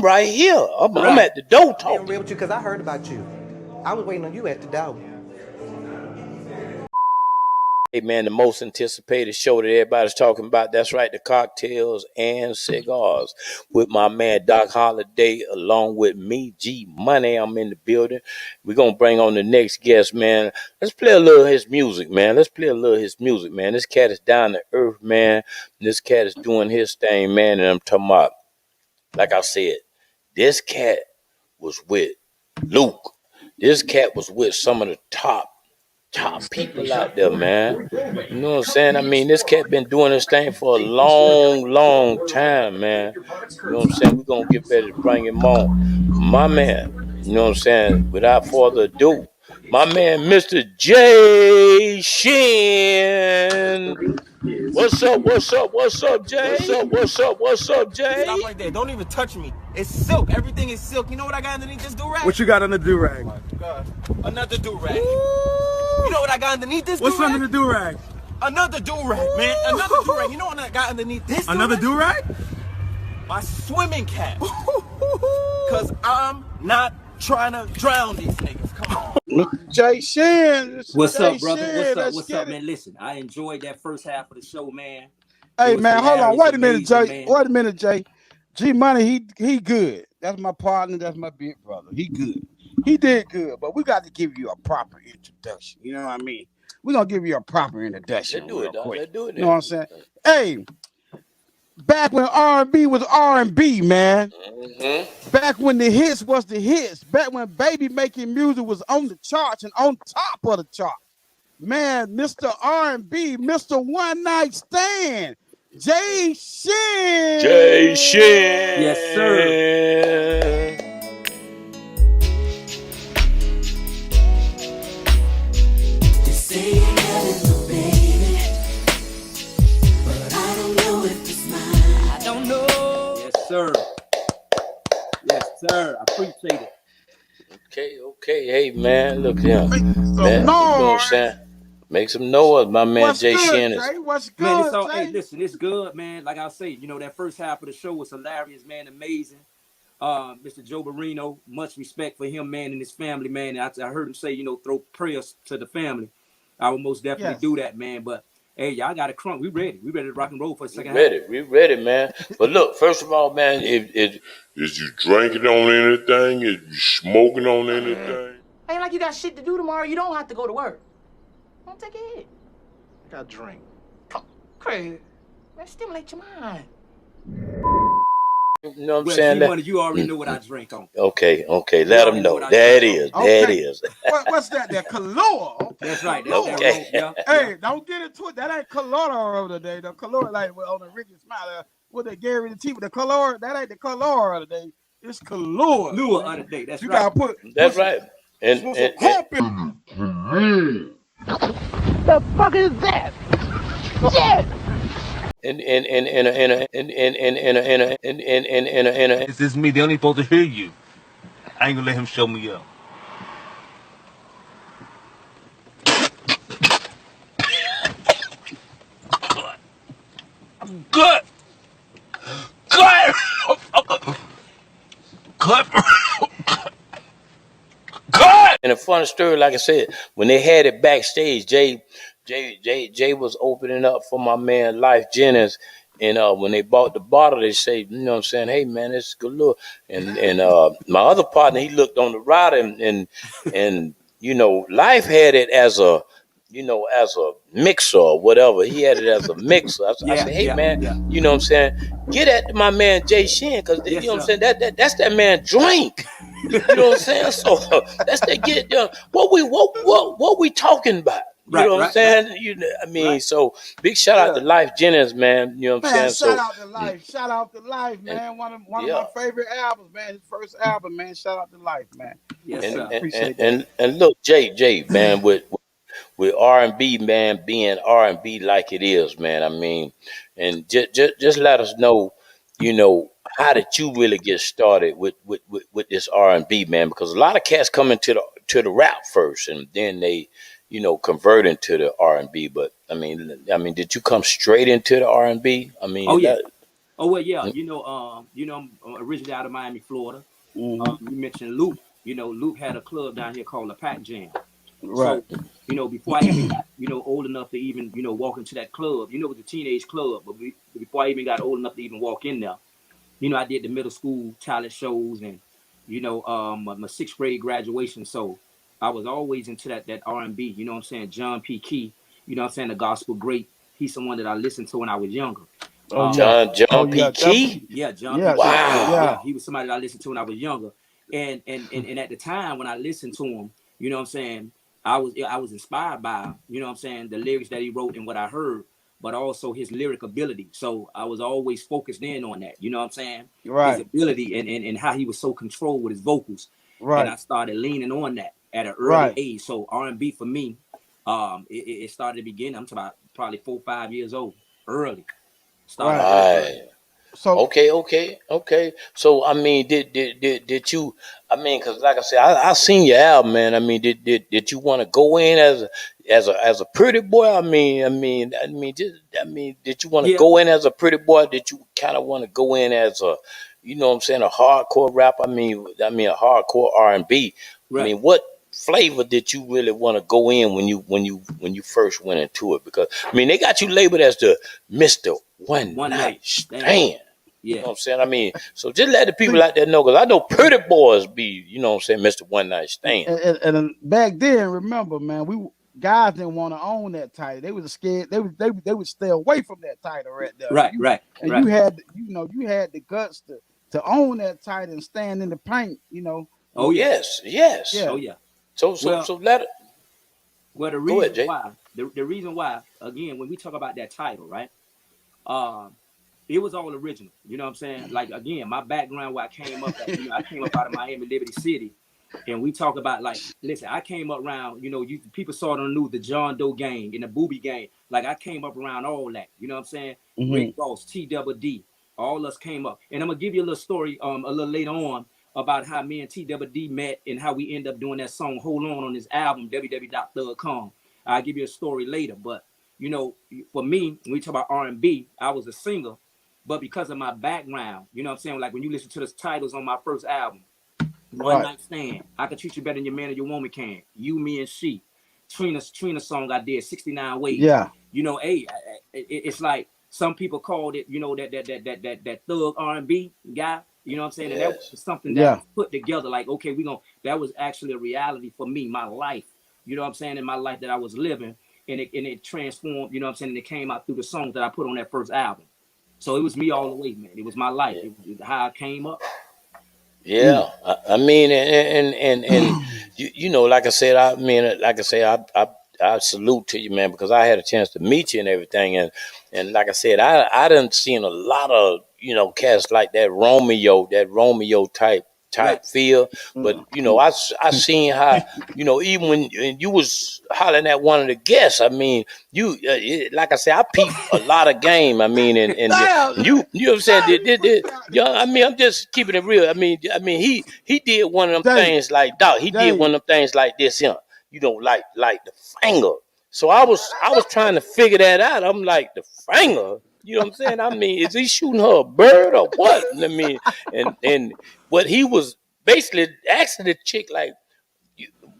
right here. I'm at the door Being talking. real with you, because I heard about you. I was waiting on you at the door. Hey man, the most anticipated show that everybody's talking about. That's right, the Cocktails and Cigars with my man Doc Holliday, along with me, G Money. I'm in the building. We're gonna bring on the next guest, man. Let's play a little of his music, man. This cat is down to earth, man. This cat is doing his thing, man. And I'm talking about, like I said, this cat was with Luke. This cat was with some of the top people out there, man. You know what I'm saying? I mean, this cat been doing this thing for a long time, man. You know what I'm saying? We're gonna get ready to bring him on. My man, you know what I'm saying? Without further ado, my man, Mr. J-Shin. What's up, Jay? What's up, Jay? Stop right there. Don't even touch me. It's silk. Everything is silk. You know what I got underneath this do-rag? What you got on the do-rag? Oh my God. Another do-rag. You know what I got underneath this do-rag? What's under the do-rag? Another do-rag, man. Another do-rag. You know what I got underneath this Another do-rag? My swimming cap. Because I'm not trying to drown these niggas. Come on. J-Shin. What's up, brother? What's up, man? Listen, I enjoyed that first half of the show, man. Hey, man, hold on. Wait a minute, Jay. Man. Wait a minute, Jay. G Money, he good. That's my partner. That's my big brother. He good. He did good, but we got to give you a proper introduction. You know what I mean? We're going to give you a proper introduction. Let's do it, dog. Let's do it. You know what I'm saying? Hey, back when R&B was R&B, man. Mm-hmm. Back when the hits was the hits. Back when baby making music was on the charts and on top of the chart. Man, Mr. R&B, Mr. One Night Stand, J-Shin. J-Shin. Yes, sir. You say you got it, little baby, but I don't know if it's mine. I don't know. Yes, sir. Yes, sir. I appreciate it. Okay. Hey, man, look here. Make some Man, you know what I'm noise. saying? Make some noise, my man. What's J-Shin good, is. Jay? What's good, Man, it's all, Jay? hey, listen, it's good, man. Like I say, you know, that first half of the show was hilarious, man, amazing. Mr. Joe Barino, much respect for him, man, and his family, man. And I heard him say, you know, throw prayers to the family. I will most definitely do that, man. But hey, y'all got a crunk. We ready. We ready to rock and roll for the second half. We ready, man. But look, first of all, man, is you drinking on anything? Is you smoking on anything? Ain't like you got shit to do tomorrow. You don't have to go to work. Don't take it. I got a drink. Crazy. Man, stimulate your mind. You know what I'm Well, saying? G-Money, you already know what I drink on. Okay. Let them know. There it is. What's that? That Kalora. That's right. Okay. Hey, don't get into it. That ain't Kalora of the day. The Kalora, like on the Ricky Smiley, with the Gary the T with the Kalora, that ain't the Kalora of the day. It's Kalora. Lure of the day. That's you right. gotta put That's right. And the fuck is that? Shit! This is me. They only supposed to hear you. I ain't gonna let him show me up. Good. And a fun story, like I said, when they had it backstage, Jay was opening up for my man Life Jennings. And when they bought the bottle, they say, you know what I'm saying, hey man, it's good look. And my other partner, he looked on the rider and you know, Life had it as a, you know, as a mixer or whatever. He had it as a mixer. I said, hey man, you know what I'm saying, get at my man J-Shin, because you know what I'm saying, that's that man drink. You know what I'm saying? So that's that get what we talking about. You know what I'm saying? You know, I mean, so big shout out to Life Jennings, man. You know what I'm saying? Shout out to Life, man. One of my favorite albums, man. His first album, man. Shout out to Life, man. Yes, sir. And look, Jay, man, with R&B, man, being R&B like it is, man. I mean, and just let us know, you know, how did you really get started with this R&B, man? Because a lot of cats come into the rap first, and then they, you know, convert into the R&B. But I mean, did you come straight into the R&B? I mean, Oh well, yeah, I'm originally out of Miami, Florida. Mm-hmm. You mentioned Luke. Luke had a club down here called the Pac Jam. Right. So, before I even got, old enough to even, walk into that club, it was a teenage club, but before I even got old enough to even walk in there, I did the middle school talent shows and, my sixth grade graduation. So I was always into that R&B, you know what I'm saying? John P. Key, the gospel great. He's someone that I listened to when I was younger. Oh yeah. Oh John P. yeah. Key. Definitely. Yeah, John P. Yeah. Key. Wow. Yeah, Yeah. he was somebody that I listened to when I was younger. And at the time when I listened to him, you know what I'm saying, I was inspired by, you know what I'm saying, the lyrics that he wrote and what I heard, but also his lyric ability. So I was always focused in on that, you know what I'm saying? His Right. ability and how he was so controlled with his vocals. And I Right. started leaning on that at an early Right. age. So R&B for me, it started to begin. I'm talking about probably 4 or 5 years old, early. Started Right. real early. Right. So Okay. So I mean, did you? I mean, because like I said, I seen your album, man. I mean, did you want to go in as a pretty boy? Did you want to Yeah, go in as a pretty boy? Did you kind of want to go in as a, you know what I'm saying, a hardcore rap? I mean, a hardcore R&B. I right. mean, what flavor did you really want to go in when you first went into it? Because I mean, they got you labeled as the Mr. One One Night night stand. Stand. You Yeah. know what I'm saying? I mean, so just let the people see, out there know, because I know pretty boys be, you know what I'm saying, Mr. One Night Stand. and back then, remember, man, guys didn't want to own that title. They was scared. They would stay away from that title right there. Right. You had you had the guts to own that title and stand in the paint. Oh yeah. Yes. Yeah. Oh yeah. So Well, let it the go ahead, reason Jay. why, the reason why, again, when we talk about that title, right? It was all original. You know what I'm saying? Like, again, my background where I came up at, I came up out of Miami, Liberty City. And we talk about, like, listen, I came up around, people saw it on the news, the John Doe gang and the Booby gang. Like, I came up around all that. You know what I'm saying? Rick Mm-hmm. Ross, T-Double-D, all us came up. And I'm going to give you a little story a little later on about how me and T-Double-D met and how we end up doing that song, Hold On this album, www.thug.com. I'll give you a story later. But, for me, when we talk about R&B, I was a singer. But because of my background, you know what I'm saying? Like, when you listen to the titles on my first album, One Right. Night Stand, I Can Treat You Better Than Your Man or Your Woman Can, You, Me, and She, Trina song I did, 69 Ways. Yeah. Hey, it's like some people called it, that thug R&B guy. You know what I'm saying? And that Yes. was something that Yeah. was put together. Like, okay, that was actually a reality for me, my life. You know what I'm saying? In my life that I was living, and it transformed. You know what I'm saying? And it came out through the songs that I put on that first album. So it was me all the way, man. It was my life. Yeah. It was how I came up. Yeah, I mean, and like I said, I salute to you, man, because I had a chance to meet you and everything, and like I said, I done seen a lot of cats like that Romeo type Right. feel, but I seen how even when you was hollering at one of the guests, I mean, like I said, I peep a lot of game. I mean, and you know what I'm saying? I mean, I'm just keeping it real. I mean, he did one of them Dave, things like dog. He did one Dave, of them things like this, like the finger. So I was trying to figure that out. I'm like, the finger. You know what I'm saying? I mean, is he shooting her a bird or what? I mean, and what he was basically asking the chick, like,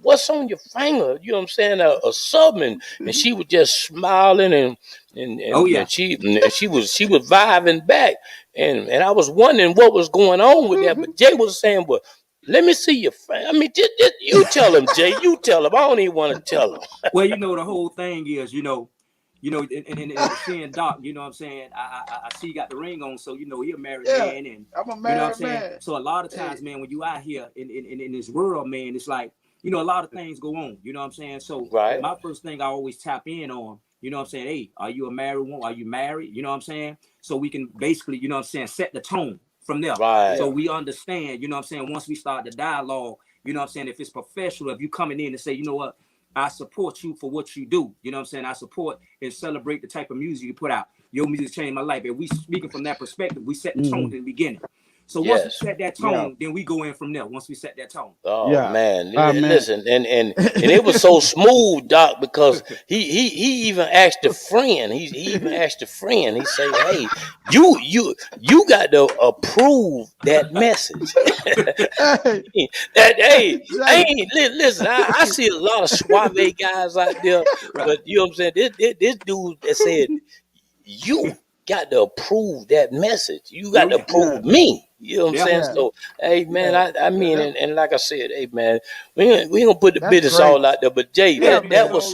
what's on your finger? You know what I'm saying? A sub, and she was just smiling Oh yeah. and she was vibing back, and I was wondering what was going on with that. But Jay was saying, well, let me see your finger. I mean, just you tell him, Jay. You tell him. I don't even want to tell him. Well, the whole thing is, and seeing Doc, you know what I'm saying? I see you got the ring on, so he a married yeah, man, and I'm a you know what I'm married saying? man. So a lot of times, Hey, man, when you out here in this world, man, it's like, a lot of things go on, you know what I'm saying? So Right, my first thing I always tap in on, you know what I'm saying? Hey, are you a married woman? Are you married? You know what I'm saying? So we can basically, you know what I'm saying, set the tone from there. right, So we understand, you know what I'm saying, once we start the dialogue, you know what I'm saying, if it's professional, if you coming in and say, you know what, I support you for what you do. You know what I'm saying? I support and celebrate the type of music you put out. Your music changed my life. And we speaking from that perspective, we set the tone in the beginning. So once we set that tone, then we go in from there. Once we set that tone. Oh man, man. listen, and it was so smooth, Doc, because he even asked a friend. He even asked a friend. He said, "Hey, you got to approve that message." Listen, I see a lot of suave guys out there, but you know what I'm saying. This dude that said you got to approve that message. You got to approve me. You know what I'm saying? So, hey, man, I mean, and like I said, hey, man, we ain't gonna put the business all out there. But Jay, that was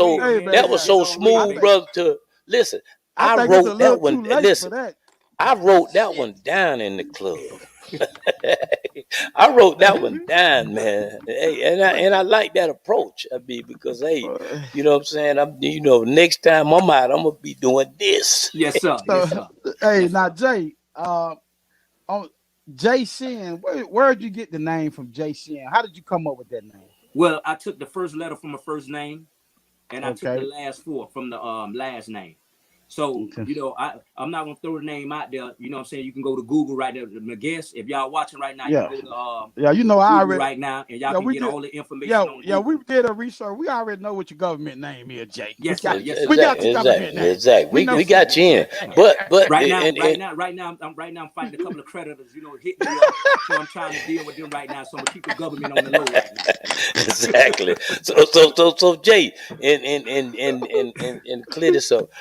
so smooth, brother. To listen, I wrote that one. Listen, I wrote that one down in the club. I wrote that one down, man. Hey, and I like that approach. I mean, because hey, you know what I'm saying? Next time I'm out, I'm gonna be doing this. Yes, sir. Yes, sir. Hey, now Jay, on J-Shin, where'd you get the name from J-Shin? How did you come up with that name? Well, I took the first letter from my first name, and I took the last four from the last name. So, I'm not going to throw the name out there. You know what I'm saying? You can go to Google right there. My guess, if y'all watching right now, you can go to I already right now, and y'all can get all the information on Google. We did a research. We already know what your government name is, Jay. Yes, sir. We got your government name. Exactly. We got you in. But right now, I'm fighting a couple of creditors, hit me up. So I'm trying to deal with them right now. So I'm gonna keep the government on the low right now. Exactly. So Jay, and clear this up.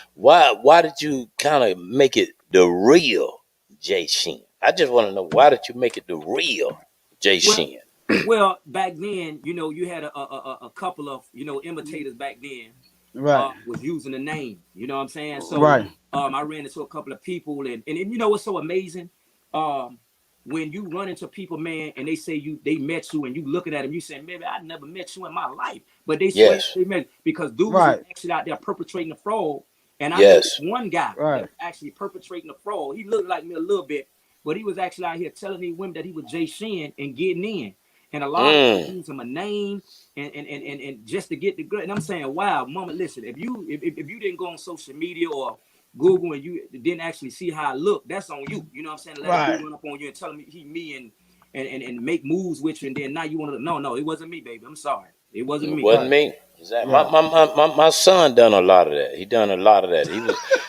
Why did you kind of make it the real J-Shin? I just want to know, why did you make it the real J-Shin? Well, back then, you had a couple of imitators back then. Right. Was using the name. You know what I'm saying? So I ran into a couple of people, and what's so amazing? When you run into people, man, and they say they met you, and you looking at them, you saying, maybe I never met you in my life, but they swear they met, because dudes was actually out there perpetrating the fraud. And I know one guy that was actually perpetrating the fraud. He looked like me a little bit, but he was actually out here telling these women that he was J-Shin and getting in. And a lot of people use him a name and just to get the good. And I'm saying, wow, mama, listen, if you didn't go on social media or Google and you didn't actually see how I look, that's on you. You know what I'm saying? Let me run up on you and tell me he me and make moves with you, and then now you want to no, it wasn't me, baby. I'm sorry. It wasn't me. It wasn't me. Exactly. My son done a lot of that. He done a lot of that.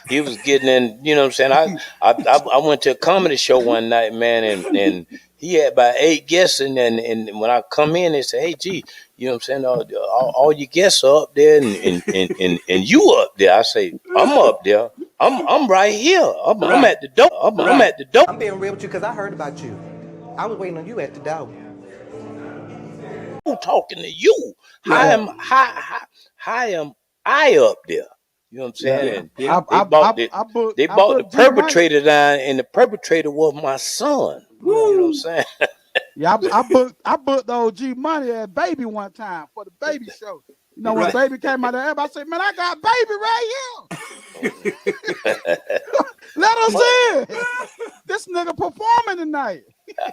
He was getting in, you know what I'm saying? I went to a comedy show one night, man, and he had about 8 guests, and when I come in, they say, "Hey, G, you know what I'm saying? All your guests are up there, and you up there." I say, "I'm up there. I'm right here. I'm at the door. I'm at the door." I'm being real with you because I heard about you. I was waiting on you at the door. Talking to you. How am I up there? You know what I'm saying? They bought the perpetrator down, and the perpetrator was my son. You know what I'm saying? I booked the OG Money at Baby one time for the Baby show. You know, when Baby came out of there, I said, "Man, I got Baby right here." Let us in. This nigga performing tonight.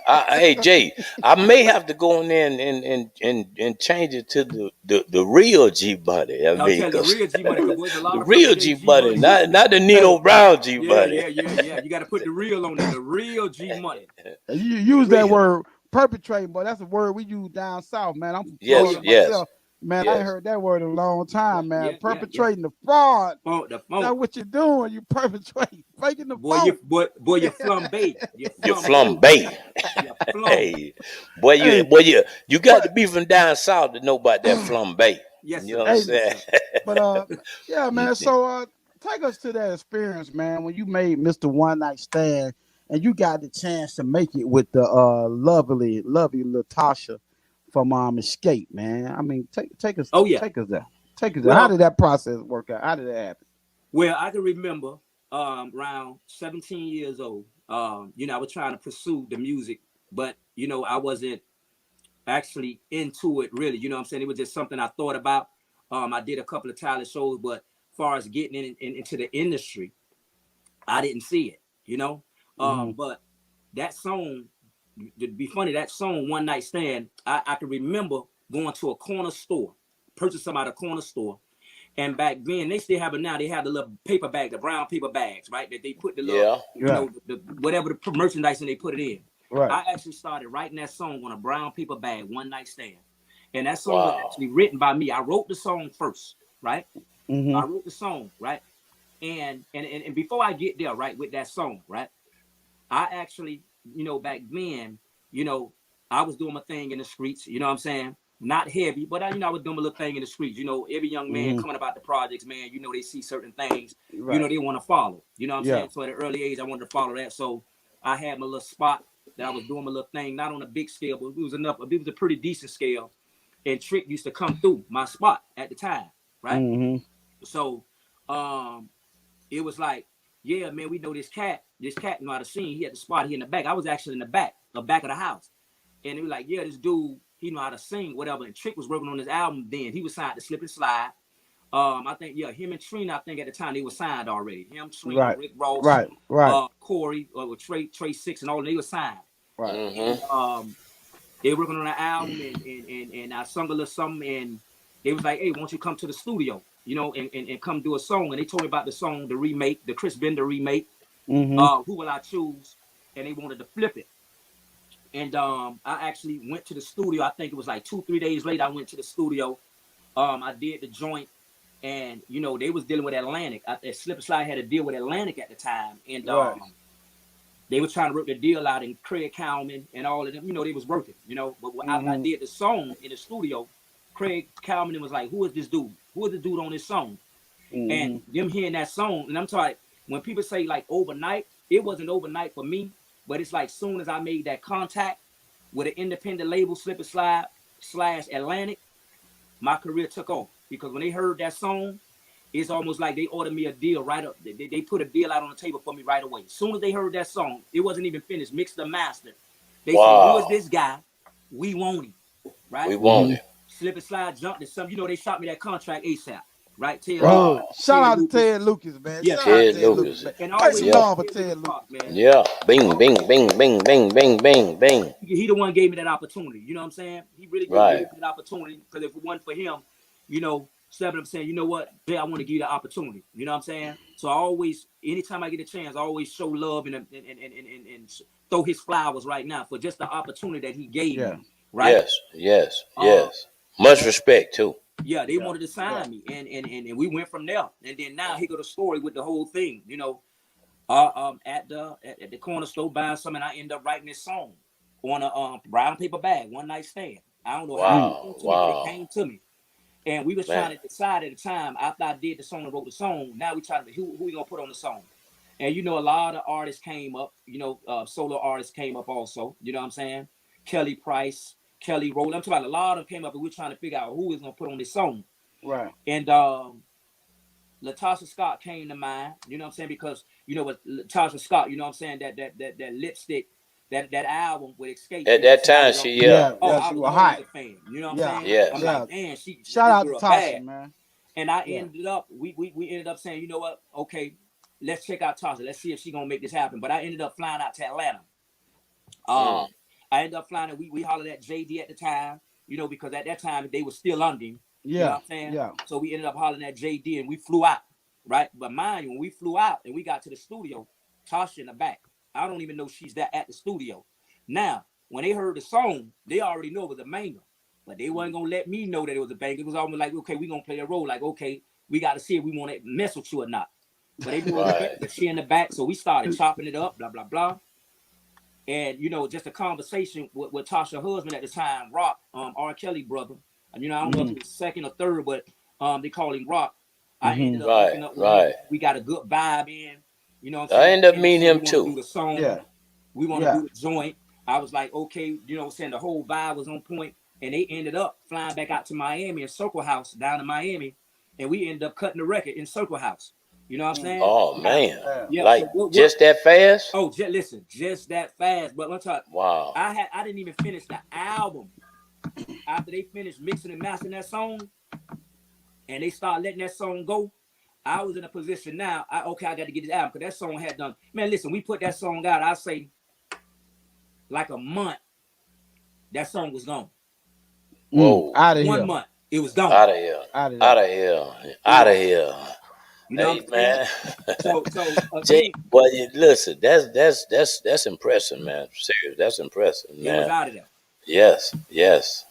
Hey Jay, I may have to go in there and change it to the real G Buddy. I mean, the real G Buddy, the real G Buddy, not the Nino Brown G Buddy. Yeah. You got to put the real on there. The real G Money. You use that word perpetrating, but that's a word we use down south, man. I'm from Florida myself. Man, I ain't heard that word in a long time, man. Perpetrating the fraud. That's what you're doing. You perpetrate, faking the fraud. Boy, you flambe. You flambe. Hey, boy, you got to be from down south to know about that flambe. Yes, you know what I'm saying? But yeah, man. So take us to that experience, man, when you made Mr. One Night Stand and you got the chance to make it with the lovely little Tasha from Xscape, man. I mean, take us. Take us there. Well, how did that process work out? How did that happen? Well, I can remember around 17 years old. I was trying to pursue the music, but I wasn't actually into it really. You know what I'm saying? It was just something I thought about. I did a couple of talent shows, but as far as getting into the industry, I didn't see it. But that song. To be funny, that song "One Night Stand," I can remember going to a corner store, purchased some at a corner store, and back then they still have it now. They have the little paper bag, the brown paper bags, right? That they put the little, the whatever the merchandise and they put it in. Right. I actually started writing that song on a brown paper bag, One Night Stand. And that song was Wow. actually written by me. I wrote the song first, right? Mm-hmm. I wrote the song, right? And before I get there, right, with that song, right? I actually, back then, I was doing my thing in the streets, you know what I'm saying? Not heavy, but I was doing a little thing in the streets. Every young man coming about the projects, man, they see certain things, Right. they want to follow. You know what I'm Yeah. saying? So at an early age, I wanted to follow that. So I had my little spot that I was doing my little thing, not on a big scale, but it was enough. It was a pretty decent scale. And Trick used to come through my spot at the time, right? Mm-hmm. So it was like, yeah, man, we know this cat know how to sing. He had the spot, he in the back. I was actually in the back of the house. And it was like, yeah, this dude, he know how to sing, whatever. And Trick was working on his album then. He was signed to Slip and Slide. I think, yeah, him and Trina, I think at the time they were signed already. Him, Trina, Right. Rick Ross, Right. Corey, with Trey Six and all, they were signed. Right. And they were working on an album and I sung a little something and they was like, hey, won't you come to the studio, and come do a song. And they told me about the song, the remake, the Chris Bender remake, Mm-hmm. Who Will I Choose? And they wanted to flip it. And I actually went to the studio. I think it was like 2-3 days later, I went to the studio. I did the joint and, they was dealing with Atlantic. Slip and Slide had a deal with Atlantic at the time. And they were trying to work the deal out, and Craig Cowman and all of them, they was working, But when I did the song in the studio, Craig Cowman was like, who is this dude? Who is the dude on this song? And them hearing that song, and I'm sorry, when people say like overnight, it wasn't overnight for me, but it's like soon as I made that contact with an independent label, Slip and Slide / Atlantic, my career took off. Because when they heard that song, it's almost like they ordered me a deal right up. They put a deal out on the table for me right away. As soon as they heard that song, it wasn't even finished, mixed or mastered. They said, who is this guy? We want him, right? We want him. Slip and Slide jumped and some, they shot me that contract ASAP, right? Shout out to Ted Lucas, man. Yeah, Ted Lucas. And Make always some love for Ted Lucas, man. Yeah. Bing, bing, bing, bing, bing, bing, bing, bing. He the one gave me that opportunity. You know what I'm saying? He really gave me that opportunity, because if it wasn't for him, Seven, I'm saying, you know what, Jay, I want to give you the opportunity. You know what I'm saying? So I always, anytime I get a chance, I always show love and throw his flowers right now for just the opportunity that he gave me. Right? Yes. Much respect too. Yeah, they wanted to sign me, and we went from there. And then now he got a story with the whole thing. At the corner store buying something, and I end up writing this song on a brown paper bag, One Night Stand. I don't know how it came to me. And we was trying to decide at the time, after I did the song and wrote the song, now we trying to who we gonna put on the song. And a lot of artists came up, solo artists came up also, you know what I'm saying? Kelly Price, Kelly Rowland, I'm talking about a lot of them came up, and we're trying to figure out who is gonna put on this song. Right. And Tasha Scott came to mind, you know what I'm saying? Because with Tasha Scott, you know what I'm saying, that lipstick, that album with Xscape. At that time, she I was hot. A fan, you know what I'm saying? Yes. I'm like, man, shout out to Tasha, man. And I ended up, we ended up saying, you know what? Okay, let's check out Tasha. Let's see if she's gonna make this happen. But I ended up flying out to Atlanta. I ended up flying. We hollered at JD at the time, because at that time they were still under him. You know what I'm saying? Yeah. So we ended up hollering at JD and we flew out, right? But mind you, when we flew out and we got to the studio, Tasha in the back. I don't even know she's at the studio. Now, when they heard the song, they already know it was a banger. But they wasn't going to let me know that it was a banger. It was almost like, okay, we're going to play a role. Like, okay, we got to see if we want to mess with you or not. But they knew that she in the back. So we started chopping it up, blah, blah, blah. And, just a conversation with Tasha's husband at the time, Rock, R. Kelly brother. And, I don't know if it was second or third, but they call him Rock. I ended up hooking up with him. We got a good vibe in. You know what I'm saying? I ended up meeting him too. Do the song. Yeah. We want to do the joint. I was like, okay, the whole vibe was on point. And they ended up flying back out to Miami in Circle House down in Miami. And we ended up cutting the record in Circle House. You know what I'm saying? Oh, man. Yeah. Like, so just that fast? Oh, just that fast. But let's talk. Wow. I didn't even finish the album. After they finished mixing and mastering that song, and they started letting that song go, I was in a position now, I got to get this album, because that song had done. Man, listen, we put that song out, I say, like a month, that song was gone. Whoa. Out of here. 1 month, it was gone. Out of here. You know Hey what I'm saying? man, So Jay, again, well, listen, that's impressive, man. Serious, that's impressive, it was man. out of there. Yes, yes.